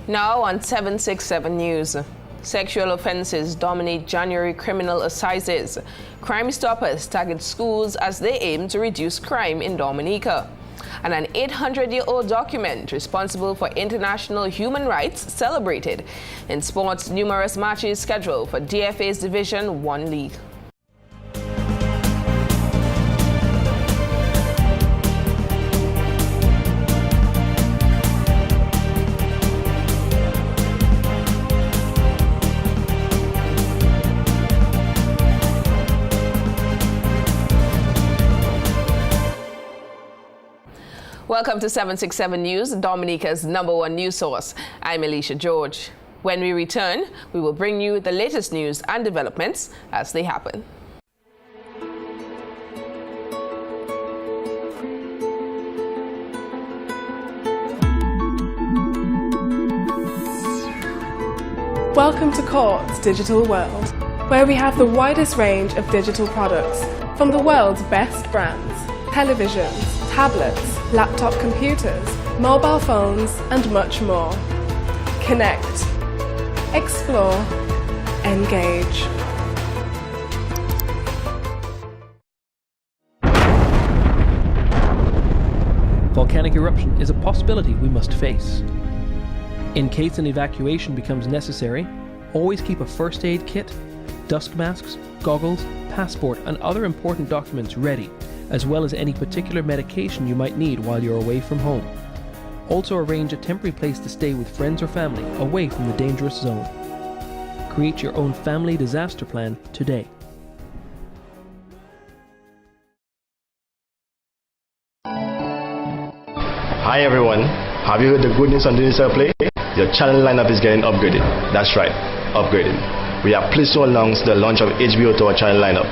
Now on 767 News. Sexual offences dominate January criminal assizes. Crime Stoppers target schools as they aim to reduce crime in Dominica. And an 800-year-old document responsible for international human rights celebrated. In sports, numerous matches scheduled for DFA's Division 1 League. Welcome to 767 News, Dominica's #1 news source. I'm Alicia George. When we return, we will bring you the latest news and developments as they happen. Welcome to Court's Digital World, where we have the widest range of digital products from the world's best brands, televisions, tablets, laptop computers, mobile phones, and much more. Connect, explore, engage. Volcanic eruption is a possibility we must face. In case an evacuation becomes necessary, always keep a first aid kit, dust masks, goggles, passport, and other important documents ready, as well as any particular medication you might need while you're away from home. Also arrange a temporary place to stay with friends or family away from the dangerous zone. Create your own family disaster plan today. Hi everyone, have you heard the good news on Digital Play? Your channel lineup is getting upgraded. That's right, upgraded. We are pleased to announce the launch of HBO to our channel lineup.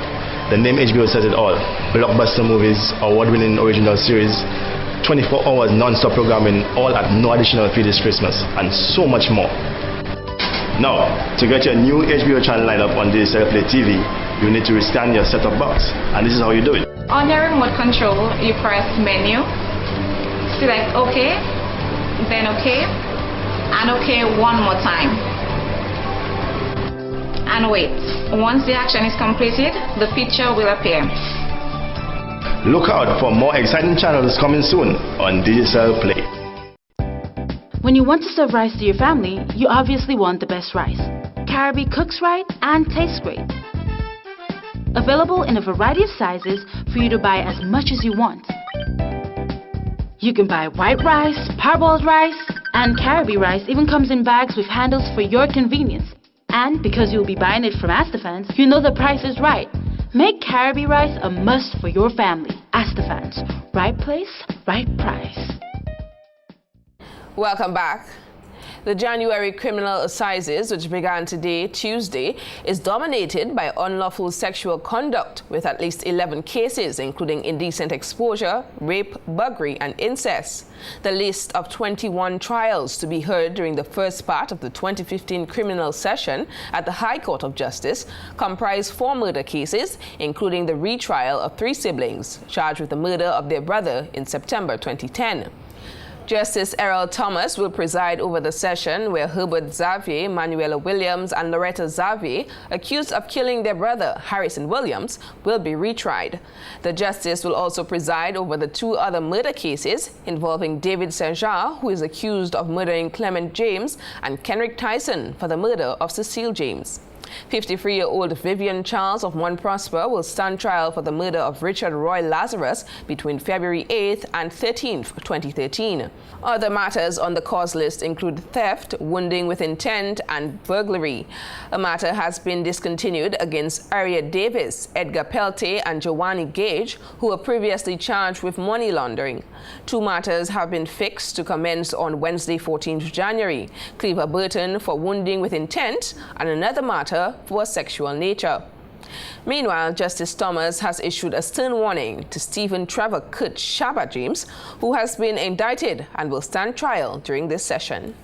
The name HBO says it all. Blockbuster movies, award-winning original series, 24 hours non-stop programming, all at no additional fee this Christmas, and so much more. Now, to get your new HBO channel lineup on Digital Play TV, you need to rescan your set-top box, and this is how you do it. On your remote control, you press Menu, select OK, then OK, and OK one more time. And wait, once the action is completed, the picture will appear. Look out for more exciting channels coming soon on Digital Play. When you want to serve rice to your family, you obviously want the best rice. Caribbean cooks right and tastes great. Available in a variety of sizes for you to buy as much as you want. You can buy white rice, parboiled rice, and Caribbean rice even comes in bags with handles for your convenience. And because you'll be buying it from Astafans, you know the price is right. Make Caribbean rice a must for your family. Astafans, right place, right price. Welcome back. The January criminal assizes, which began today, Tuesday, is dominated by unlawful sexual conduct with at least 11 cases, including indecent exposure, rape, buggery, and incest. The list of 21 trials to be heard during the first part of the 2015 criminal session at the High Court of Justice comprise 4 murder cases, including the retrial of 3 siblings charged with the murder of their brother in September 2010. Justice Errol Thomas will preside over the session where Herbert Xavier, Manuela Williams, and Loretta Xavier, accused of killing their brother, Harrison Williams, will be retried. The justice will also preside over the 2 other murder cases involving David Saint-Jean, who is accused of murdering Clement James, and Kenrick Tyson for the murder of Cecile James. 53-year-old Vivian Charles of Mont Prosper will stand trial for the murder of Richard Roy Lazarus between February 8th and 13th, 2013. Other matters on the cause list include theft, wounding with intent, and burglary. A matter has been discontinued against Aria Davis, Edgar Pelte, and Joanny Gage, who were previously charged with money laundering. 2 matters have been fixed to commence on Wednesday, 14th January. Cleaver Burton for wounding with intent, and another matter for a sexual nature. Meanwhile, Justice Thomas has issued a stern warning to Stephen Trevor Kurt Shabba James, who has been indicted and will stand trial during this session.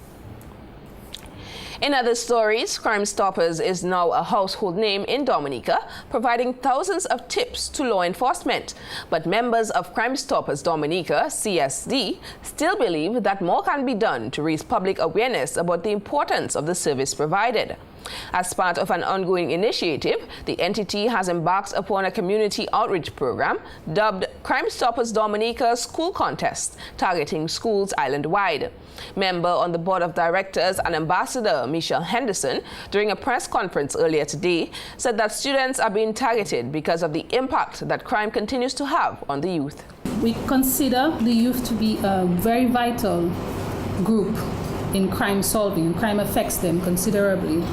In other stories, Crime Stoppers is now a household name in Dominica, providing thousands of tips to law enforcement. But members of Crime Stoppers Dominica, CSD, still believe that more can be done to raise public awareness about the importance of the service provided. As part of an ongoing initiative, the entity has embarked upon a community outreach program dubbed Crime Stoppers Dominica School Contest, targeting schools island-wide. Member on the board of directors and ambassador Michelle Henderson, during a press conference earlier today, said that students are being targeted because of the impact that crime continues to have on the youth. We consider the youth to be a very vital group in crime solving. Crime affects them considerably.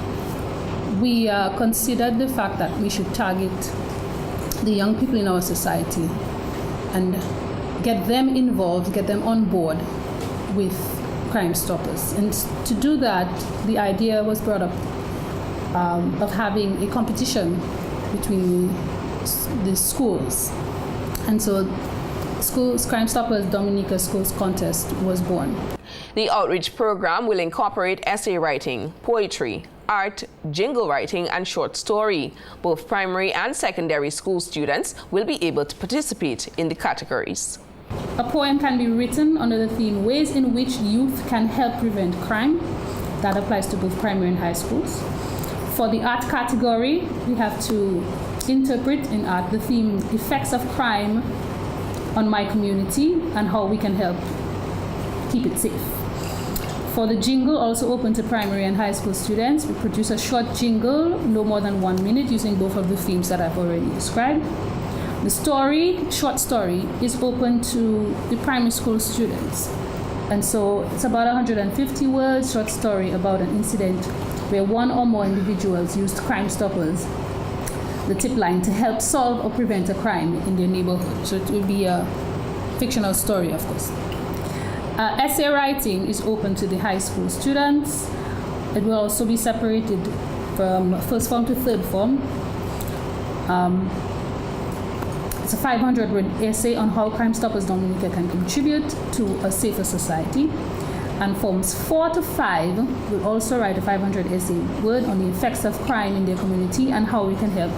We considered the fact that we should target the young people in our society and get them involved, get them on board with Crime Stoppers. And to do that, the idea was brought up of having a competition between the schools. And so Crime Stoppers Dominica Schools Contest was born. The outreach program will incorporate essay writing, poetry, art, jingle writing, and short story. Both primary and secondary school students will be able to participate in the categories. A poem can be written under the theme Ways in which Youth Can Help Prevent Crime. That applies to both primary and high schools. For the art category, we have to interpret in art the theme Effects of Crime on My Community and how we can help keep it safe. For the jingle, also open to primary and high school students, we produce a short jingle, no more than 1 minute, using both of the themes that I've already described. The story, short story, is open to the primary school students. And so it's about 150 words, short story about an incident where one or more individuals used Crime Stoppers, the tip line, to help solve or prevent a crime in their neighborhood. So it will be a fictional story, of course. Essay writing is open to the high school students. It will also be separated from first form to third form. It's a 500-word essay on how Crime Stoppers Dominica can contribute to a safer society. And forms 4 to 5 will also write a 500 essay word on the effects of crime in their community and how we can help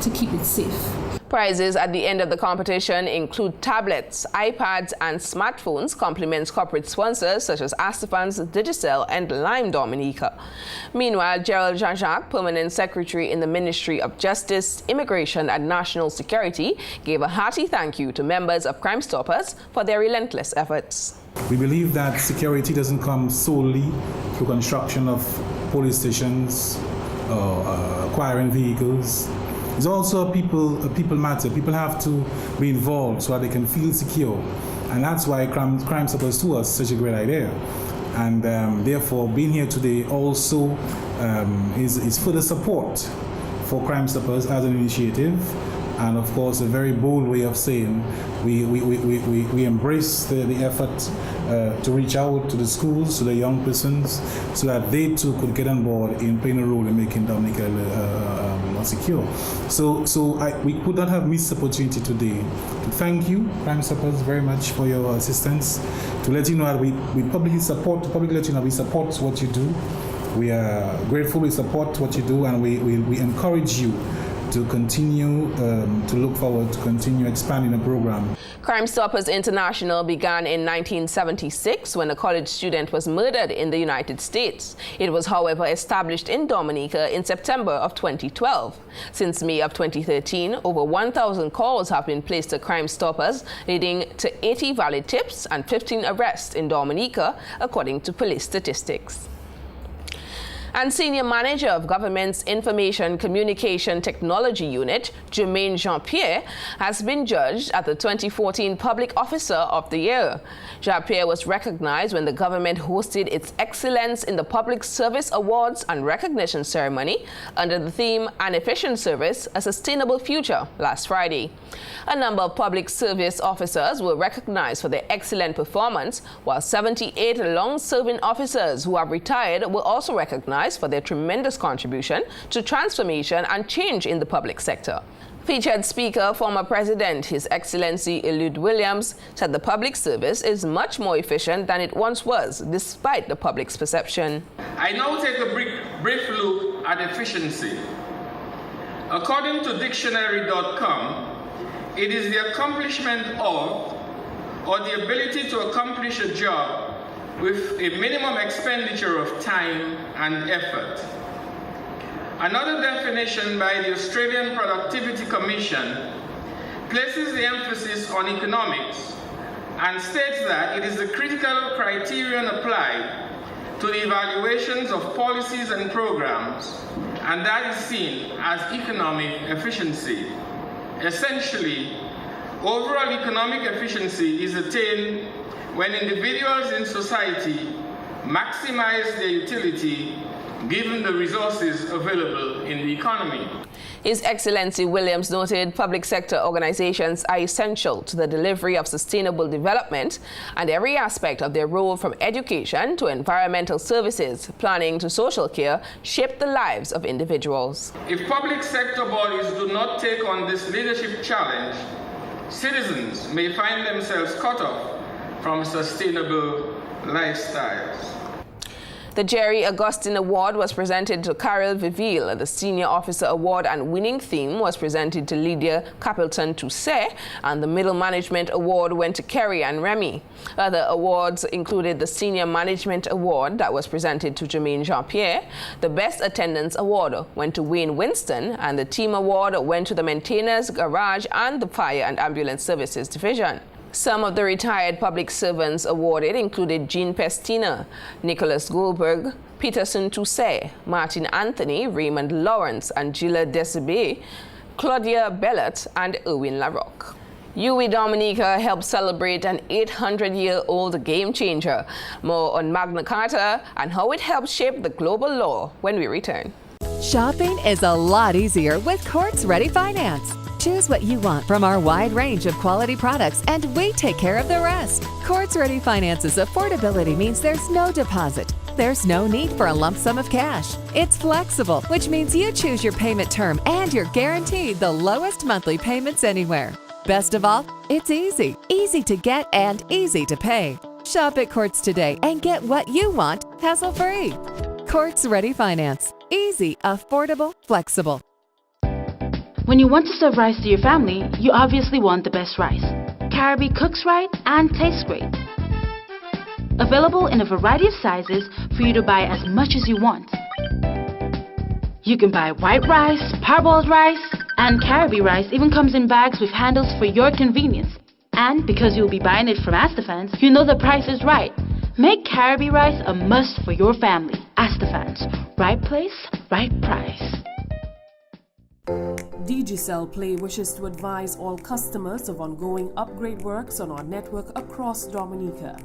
to keep it safe. Prizes at the end of the competition include tablets, iPads, and smartphones, compliments corporate sponsors such as Astephan's, Digicel, and Lime Dominica. Meanwhile, Gerald Jean-Jacques, Permanent Secretary in the Ministry of Justice, Immigration, and National Security, gave a hearty thank you to members of Crime Stoppers for their relentless efforts. We believe that security doesn't come solely through construction of police stations or acquiring vehicles. It's also a people matter. People have to be involved so that they can feel secure. And that's why Crime Stoppers to us is such a great idea. And therefore, being here today also is further support for Crime Stoppers as an initiative. And of course, a very bold way of saying we embrace the effort to reach out to the schools, to the young persons, so that they too could get on board in playing a role in making Dominica secure. So we could not have missed the opportunity today to thank you, Crime Stoppers, very much for your assistance, to let you know that we publicly let you know we support what you do. We are grateful, we support what you do, and we encourage you to continue to look forward to continue expanding the program. Crime Stoppers International began in 1976 when a college student was murdered in the United States. It was, however, established in Dominica in September of 2012. Since May of 2013, over 1,000 calls have been placed to Crime Stoppers, leading to 80 valid tips and 15 arrests in Dominica, according to police statistics. And Senior Manager of Government's Information Communication Technology Unit, Jermaine Jean-Pierre, has been judged at the 2014 Public Officer of the Year. Jean-Pierre was recognized when the government hosted its Excellence in the Public Service Awards and Recognition Ceremony under the theme An Efficient Service, A Sustainable Future last Friday. A number of public service officers were recognized for their excellent performance, while 78 long-serving officers who have retired were also recognized recognized for their tremendous contribution to transformation and change in the public sector. Featured speaker, former President, His Excellency Eliud Williams, said the public service is much more efficient than it once was, despite the public's perception. I now take a brief look at efficiency. According to dictionary.com, it is the accomplishment of, or the ability to accomplish a job with a minimum expenditure of time and effort. Another definition by the Australian Productivity Commission places the emphasis on economics and states that it is the critical criterion applied to the evaluations of policies and programs, and that is seen as economic efficiency. Essentially, overall economic efficiency is attained when individuals in society maximize their utility given the resources available in the economy. His Excellency Williams noted public sector organizations are essential to the delivery of sustainable development, and every aspect of their role, from education to environmental services, planning to social care, shape the lives of individuals. If public sector bodies do not take on this leadership challenge, citizens may find themselves cut off from sustainable lifestyles. The Jerry Augustine Award was presented to Carol Viville. The Senior Officer Award and winning theme was presented to Lydia Capleton-Toussé, and the Middle Management Award went to Kerry and Remy. Other awards included the Senior Management Award that was presented to Jermaine Jean-Pierre. The Best Attendance Award went to Wayne Winston, and the Team Award went to the Maintainers Garage and the Fire and Ambulance Services Division. Some of the retired public servants awarded included Jean Pestina, Nicholas Goldberg, Peterson Toussé, Martin Anthony, Raymond Lawrence, Angela Desibe, Claudia Bellot, and Erwin LaRocque. UWI Dominica helped celebrate an 800-year-old game changer. More on Magna Carta and how it helps shape the global law when we return. Shopping is a lot easier with Courts Ready Finance. Choose what you want from our wide range of quality products, and we take care of the rest. Courts Ready Finance's affordability means there's no deposit. There's no need for a lump sum of cash. It's flexible, which means you choose your payment term and you're guaranteed the lowest monthly payments anywhere. Best of all, it's easy. Easy to get and easy to pay. Shop at Courts today and get what you want hassle-free. Courts Ready Finance. Easy, affordable, flexible. When you want to serve rice to your family, you obviously want the best rice. Caribbean cooks right and tastes great. Available in a variety of sizes for you to buy as much as you want. You can buy white rice, parboiled rice, and Caribbean rice even comes in bags with handles for your convenience. And because you'll be buying it from Astafans, you know the price is right. Make Caribbean rice a must for your family. Astafans, right place, right price. Digicel Play wishes to advise all customers of ongoing upgrade works on our network across Dominica.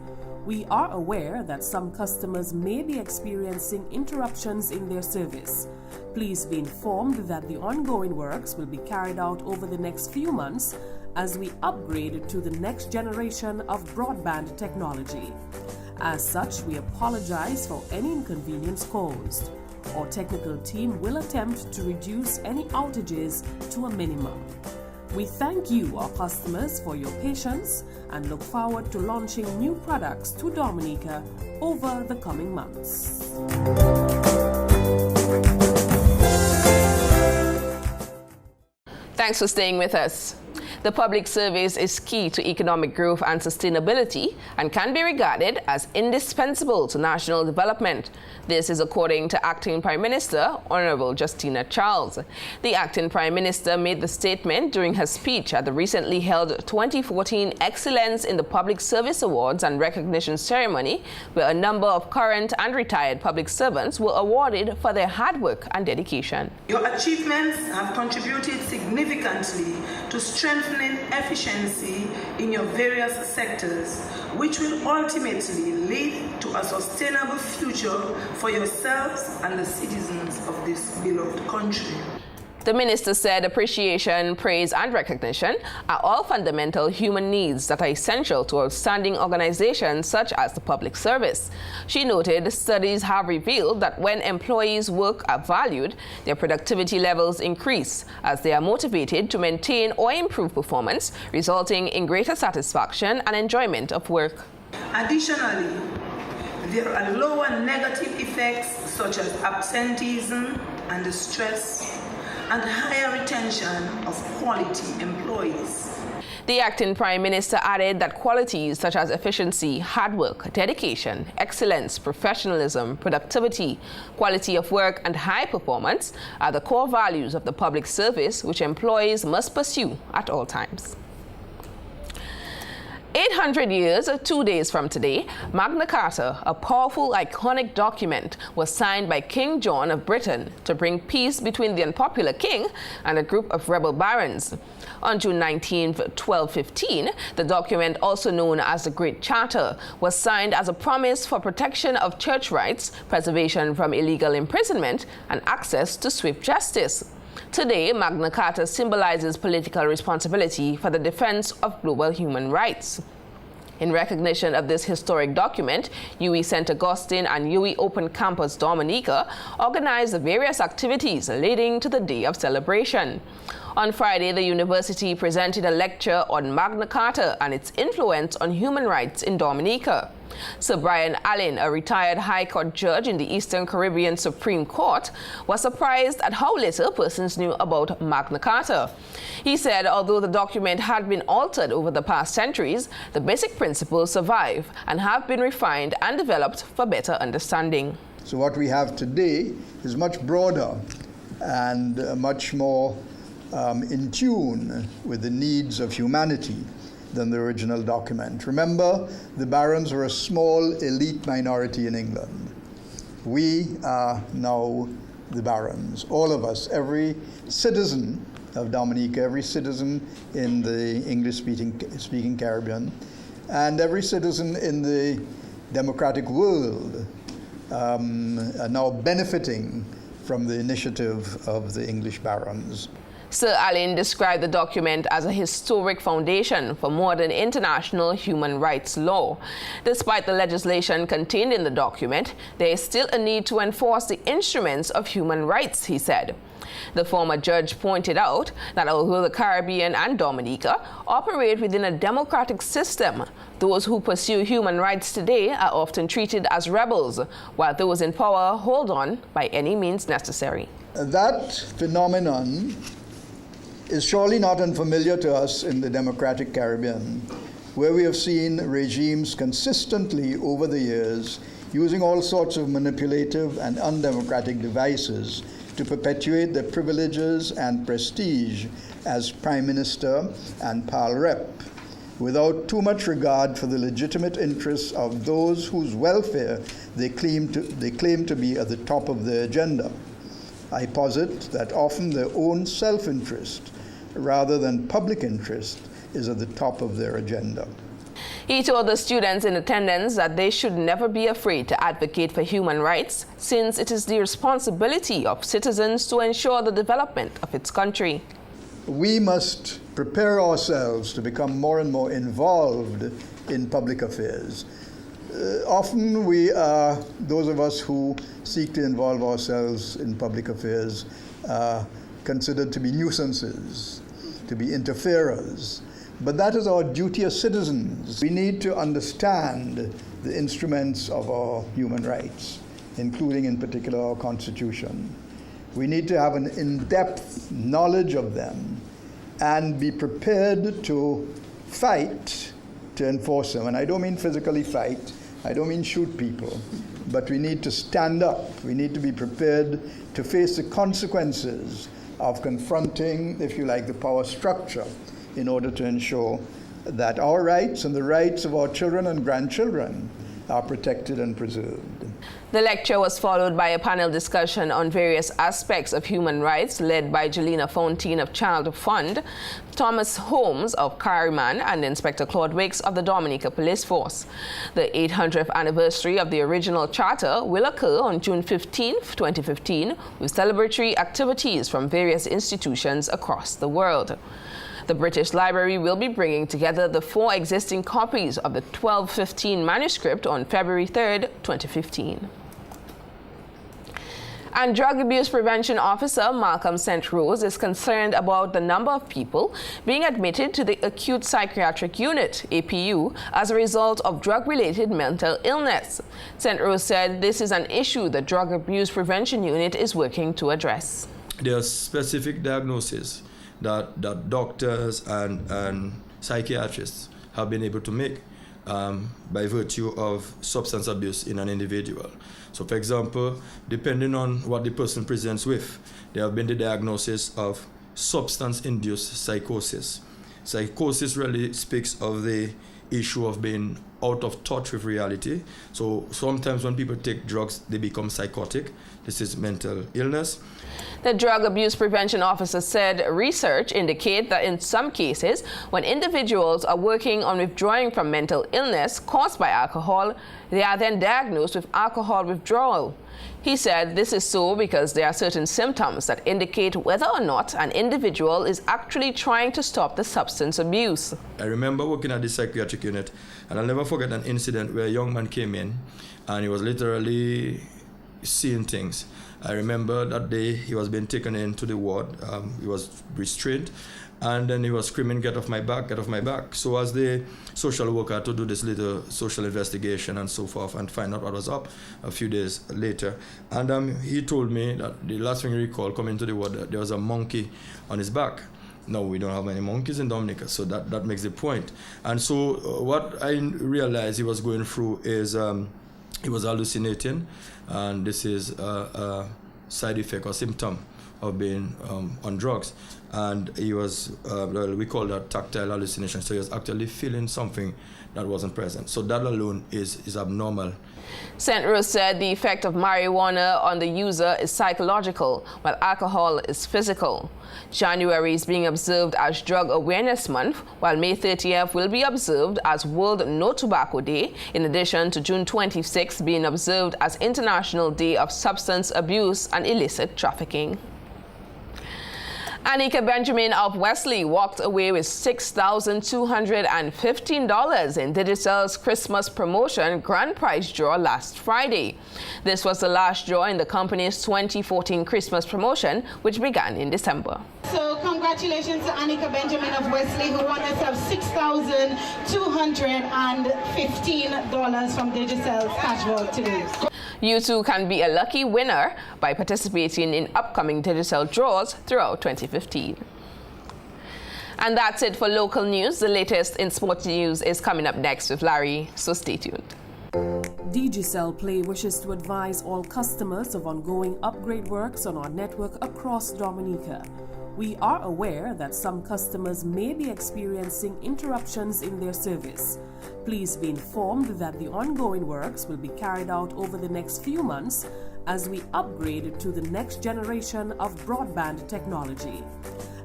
We are aware that some customers may be experiencing interruptions in their service. Please be informed that the ongoing works will be carried out over the next few months as we upgrade to the next generation of broadband technology. As such, we apologize for any inconvenience caused. Our technical team will attempt to reduce any outages to a minimum. We thank you, our customers, for your patience and look forward to launching new products to Dominica over the coming months. Thanks for staying with us. The public service is key to economic growth and sustainability and can be regarded as indispensable to national development. This is according to Acting Prime Minister, Honorable Justina Charles. The Acting Prime Minister made the statement during her speech at the recently held 2014 Excellence in the Public Service Awards and Recognition Ceremony, where a number of current and retired public servants were awarded for their hard work and dedication. Your achievements have contributed significantly to strengthening efficiency in your various sectors, which will ultimately lead to a sustainable future for yourselves and the citizens of this beloved country. The minister said appreciation, praise and recognition are all fundamental human needs that are essential to outstanding organizations such as the public service. She noted studies have revealed that when employees' work are valued, their productivity levels increase as they are motivated to maintain or improve performance, resulting in greater satisfaction and enjoyment of work. Additionally, there are lower negative effects such as absenteeism and stress, and higher retention of quality employees. The acting Prime Minister added that qualities such as efficiency, hard work, dedication, excellence, professionalism, productivity, quality of work, and high performance are the core values of the public service which employees must pursue at all times. 800 years, 2 days from today, Magna Carta, a powerful, iconic document, was signed by King John of Britain to bring peace between the unpopular king and a group of rebel barons. On June 19, 1215, the document, also known as the Great Charter, was signed as a promise for protection of church rights, preservation from illegal imprisonment, and access to swift justice. Today, Magna Carta symbolizes political responsibility for the defense of global human rights. In recognition of this historic document, UWI St. Augustine and UWI Open Campus Dominica organized various activities leading to the day of celebration. On Friday, the university presented a lecture on Magna Carta and its influence on human rights in Dominica. Sir Brian Allen, a retired High Court judge in the Eastern Caribbean Supreme Court, was surprised at how little persons knew about Magna Carta. He said although the document had been altered over the past centuries, the basic principles survive and have been refined and developed for better understanding. So what we have today is much broader and much more in tune with the needs of humanity than the original document. Remember, the barons were a small elite minority in England. We are now the barons, all of us, every citizen of Dominica, every citizen in the English-speaking Caribbean, and every citizen in the democratic world are now benefiting from the initiative of the English barons. Sir Allen described the document as a historic foundation for modern international human rights law. Despite the legislation contained in the document, there is still a need to enforce the instruments of human rights, he said. The former judge pointed out that although the Caribbean and Dominica operate within a democratic system, those who pursue human rights today are often treated as rebels, while those in power hold on by any means necessary. That phenomenon is surely not unfamiliar to us in the democratic Caribbean, where we have seen regimes consistently over the years using all sorts of manipulative and undemocratic devices to perpetuate their privileges and prestige as Prime Minister and PAL Rep, without too much regard for the legitimate interests of those whose welfare they claim to be at the top of their agenda. I posit that often their own self-interest, rather than public interest, is at the top of their agenda. He told the students in attendance that they should never be afraid to advocate for human rights, since it is the responsibility of citizens to ensure the development of its country. We must prepare ourselves to become more and more involved in public affairs. Often we are, those of us who seek to involve ourselves in public affairs, considered to be nuisances, to be interferers. But that is our duty as citizens. We need to understand the instruments of our human rights, including in particular our Constitution. We need to have an in-depth knowledge of them and be prepared to fight to enforce them. And I don't mean physically fight, I don't mean shoot people, but we need to stand up. We need to be prepared to face the consequences of confronting, if you like, the power structure in order to ensure that our rights and the rights of our children and grandchildren are protected and preserved. The lecture was followed by a panel discussion on various aspects of human rights led by Jelena Fontaine of Child Fund, Thomas Holmes of Carryman, and Inspector Claude Wicks of the Dominica Police Force. The 800th anniversary of the original charter will occur on June 15, 2015, with celebratory activities from various institutions across the world. The British Library will be bringing together the 4 existing copies of the 1215 manuscript on February 3, 2015. And Drug Abuse Prevention Officer Malcolm St. Rose is concerned about the number of people being admitted to the Acute Psychiatric Unit, APU, as a result of drug-related mental illness. St. Rose said this is an issue the Drug Abuse Prevention Unit is working to address. There are specific diagnoses that doctors and psychiatrists have been able to make by virtue of substance abuse in an individual. So, for example, depending on what the person presents with, there have been the diagnosis of substance-induced psychosis. Psychosis really speaks of the issue of being out of touch with reality. So sometimes when people take drugs, they become psychotic. This is mental illness. The Drug Abuse Prevention Officer said research indicates that in some cases, when individuals are working on withdrawing from mental illness caused by alcohol, they are then diagnosed with alcohol withdrawal. He said this is so because there are certain symptoms that indicate whether or not an individual is actually trying to stop the substance abuse. I remember working at the psychiatric unit, and I'll never forget an incident where a young man came in and he was literally seeing things. I remember that day he was being taken into the ward. He was restrained, and then he was screaming, "Get off my back, get off my back." So as the social worker had to do this little social investigation and so forth and find out what was up a few days later. And he told me that the last thing he recalled coming to the ward, there was a monkey on his back. No, we don't have any monkeys in Dominica, so that makes the point. And so what I realized he was going through is he was hallucinating, and this is a side effect or symptom of being on drugs. And he was, we call that tactile hallucination, so he was actually feeling something that wasn't present. So that alone is abnormal. St. Rose said the effect of marijuana on the user is psychological, while alcohol is physical. January is being observed as Drug Awareness Month, while May 30th will be observed as World No Tobacco Day, in addition to June 26th being observed as International Day of Substance Abuse and Illicit Trafficking. Anika Benjamin of Wesley walked away with $6,215 in Digicel's Christmas promotion grand prize draw last Friday. This was the last draw in the company's 2014 Christmas promotion, which began in December. So congratulations to Anika Benjamin of Wesley, who won herself $6,215 from Digicel's cash vault today. You too can be a lucky winner by participating in upcoming Digicel draws throughout 2015. And that's it for local news. The latest in sports news is coming up next with Larry, so stay tuned. Digicel Play wishes to advise all customers of ongoing upgrade works on our network across Dominica. We are aware that some customers may be experiencing interruptions in their service. Please be informed that the ongoing works will be carried out over the next few months as we upgrade to the next generation of broadband technology.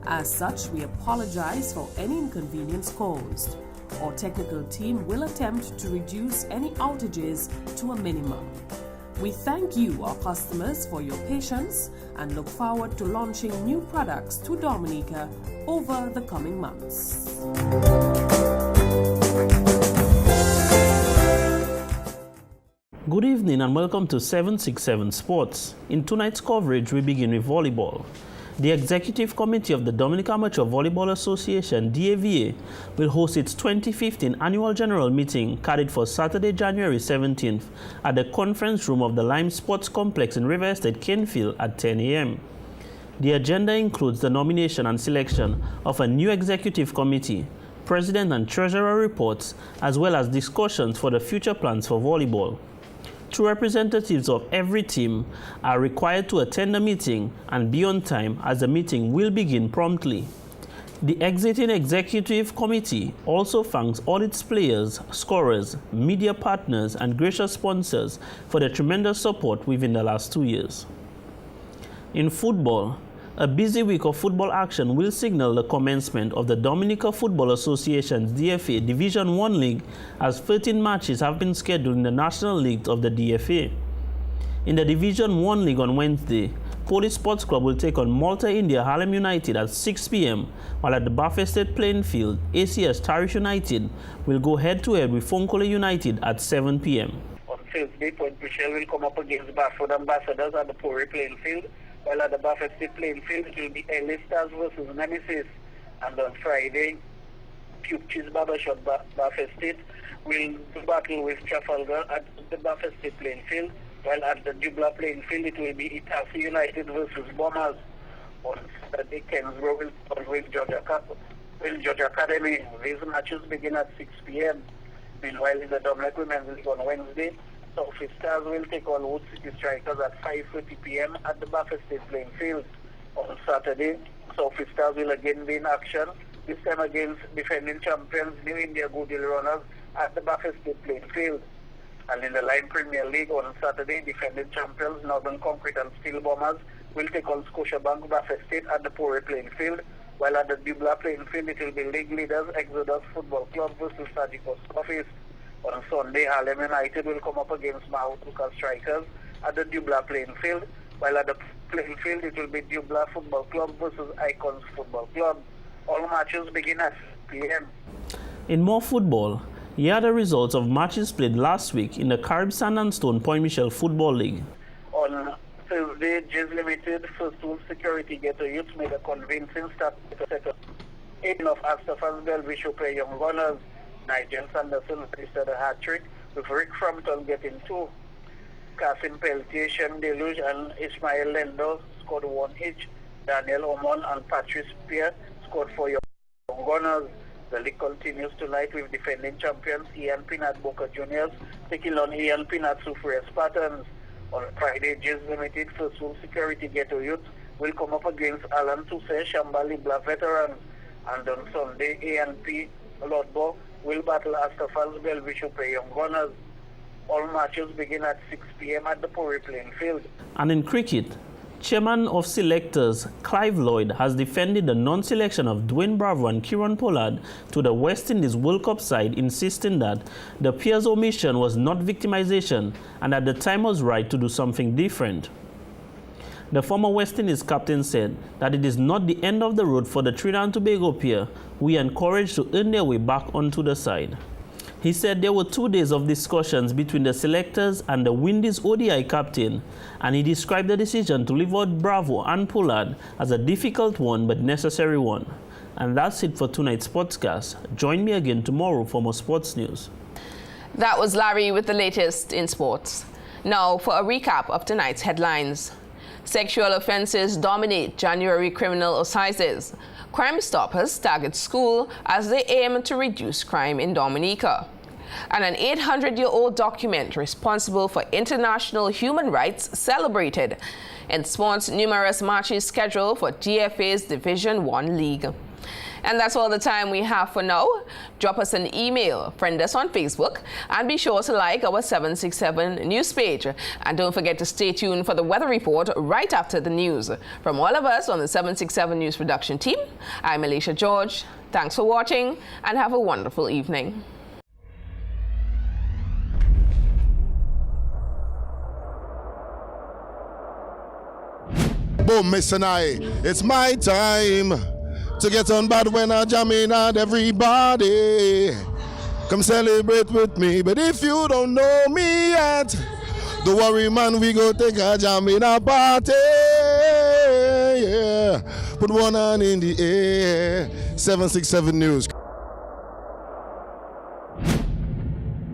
As such, we apologize for any inconvenience caused. Our technical team will attempt to reduce any outages to a minimum. We thank you, our customers, for your patience and look forward to launching new products to Dominica over the coming months. Good evening and welcome to 767 Sports. In tonight's coverage, we begin with volleyball. The Executive Committee of the Dominica Amateur Volleyball Association, DAVA, will host its 2015 Annual General Meeting carried for Saturday, January 17th at the conference room of the Lime Sports Complex in River Estate, Canefield at 10 a.m. The agenda includes the nomination and selection of a new Executive Committee, President and Treasurer reports, as well as discussions for the future plans for volleyball. 2 representatives of every team are required to attend the meeting and be on time, as the meeting will begin promptly. The exiting executive committee also thanks all its players, scorers, media partners, and gracious sponsors for their tremendous support within the last 2 years. In football, a busy week of football action will signal the commencement of the Dominica Football Association's DFA Division 1 League, as 13 matches have been scheduled in the National League of the DFA. In the Division 1 League on Wednesday, Police Sports Club will take on Malta India Harlem United at 6 p.m, while at the Bath Estate playing field, ACS Tarish United will go head-to-head with Fonkola United at 7 p.m. On Thursday, Point Michelle will come up against Bafford Ambassadors at the Pori playing field, while at the Bath Estate playing field it will be LA Stars versus Nemesis. And on Friday, Pupchis Barbershop Bath Estate will battle with Trafalgar at the Bath Estate playing field, while at the Dubla playing field it will be Itasi United versus Bombers. On Saturday, Kensborough will play with George Academy. These matches begin at 6 p.m. Meanwhile, in the Dominic Women's League on Wednesday, Southfield Stars will take on Wood City Strikers at 5:30 p.m. at the Bath Estate playing field. On Saturday, Southfield Stars will again be in action, this time against defending champions New India Goodwill Runners at the Bath Estate playing field. And in the Line Premier League on Saturday, defending champions Northern Concrete and Steel Bombers will take on Scotiabank Bath Estate at the Pori playing field, while at the Dubla playing field it will be league leaders Exodus Football Club versus Sajikos Office. On Sunday, Harlem United will come up against Mahutuka Strikers at the Dubla playing field, while at the playing field it will be Dubla Football Club versus Icons Football Club. All matches begin at 6 p.m. In more football, here are the results of matches played last week in the Carib Sand and Stone Point Michelle Football League. On Thursday, Jizz Limited First Tool Security Ghetto Youth made a convincing start to second. 8 of Astafans Belvish play Young Gunners. Nigel Sanderson registered a hat-trick, with Rick Frampton getting 2. Kasim Peltier, Shem Deluge, and Ismail Lendo scored 1 each. Daniel Omon and Patrice Pierre scored for Young Gunners. The league continues tonight with defending champions Ian Pinat Boca Juniors taking on Ian Pinat Sufre Spartans. On Friday, Jizz Limited First Tool Security Ghetto Youth will come up against Alan Toussaint Shambali Black Veterans. And on Sunday, A&P Lodbo will battle Astafals Belvish play Young Gunners. All matches begin at 6 p.m. at the Pori playing field. And in cricket, Chairman of Selectors Clive Lloyd has defended the non-selection of Dwayne Bravo and Kieran Pollard to the West Indies World Cup side, insisting that the pair's omission was not victimization and that the time was right to do something different. The former West Indies captain said that it is not the end of the road for the Trinidad and Tobago pair, who are encouraged to earn their way back onto the side. He said there were 2 days of discussions between the selectors and the Windies ODI captain, and he described the decision to leave out Bravo and Pollard as a difficult one but necessary one. And that's it for tonight's Sportscast. Join me again tomorrow for more sports news. That was Larry with the latest in sports. Now for a recap of tonight's headlines. Sexual offences dominate January criminal assizes. Crime Stoppers target school as they aim to reduce crime in Dominica. And an 800-year-old document responsible for international human rights celebrated. And sports, numerous matches scheduled for DFA's Division 1 League. And that's all the time we have for now. Drop us an email, friend us on Facebook, and be sure to like our 767 news page. And don't forget to stay tuned for the weather report right after the news. From all of us on the 767 News production team, I'm Alicia George. Thanks for watching and have a wonderful evening. Boom, Miss Sinai, it's my time to get on bad when I jam in at everybody. Come celebrate with me, but if you don't know me yet, don't worry, man, we go take a jam in a party. Yeah, put one hand in the air. 767 News.